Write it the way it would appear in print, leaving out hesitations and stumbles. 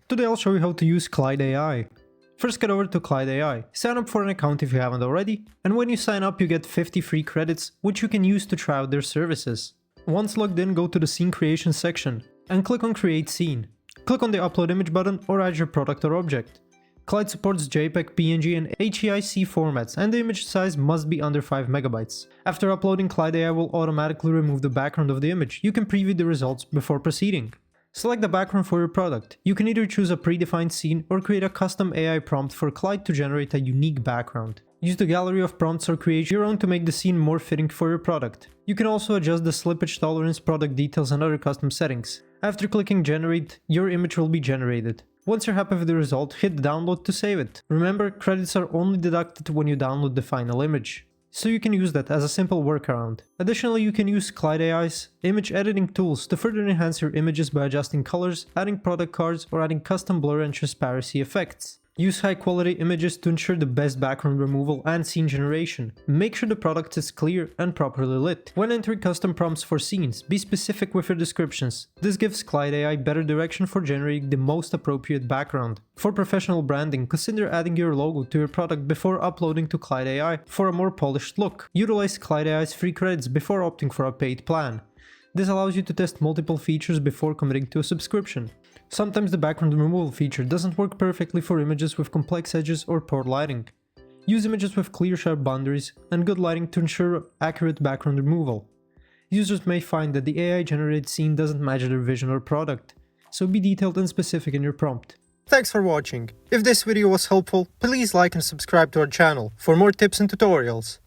Today I'll show you how to use Claid AI. First, get over to Claid AI, sign up for an account if you haven't already, and when you sign up you get 50 free credits which you can use to try out their services. Once logged in, go to the scene creation section and click on create scene. Click on the upload image button or add your product or object. Claid supports JPEG, PNG and HEIC formats, and the image size must be under 5 MB. After uploading, Claid AI will automatically remove the background of the image. You can preview the results before proceeding. Select the background for your product. You can either choose a predefined scene or create a custom AI prompt for Claid to generate a unique background. Use the gallery of prompts or create your own to make the scene more fitting for your product. You can also adjust the slippage tolerance, product details and other custom settings. After clicking generate, your image will be generated. Once you're happy with the result, hit download to save it. Remember, credits are only deducted when you download the final image, so you can use that as a simple workaround. Additionally, you can use Claid AI's image editing tools to further enhance your images by adjusting colors, adding product cards, or adding custom blur and transparency effects. Use high quality images to ensure the best background removal and scene generation. Make sure the product is clear and properly lit. When entering custom prompts for scenes, be specific with your descriptions. This gives Claid AI better direction for generating the most appropriate background. For professional branding, consider adding your logo to your product before uploading to Claid AI for a more polished look. Utilize Claid AI's free credits before opting for a paid plan. This allows you to test multiple features before committing to a subscription. Sometimes the background removal feature doesn't work perfectly for images with complex edges or poor lighting. Use images with clear, sharp boundaries and good lighting to ensure accurate background removal. Users may find that the AI-generated scene doesn't match their vision or product, so be detailed and specific in your prompt. Thanks for watching. If this video was helpful, please like and subscribe to our channel for more tips and tutorials.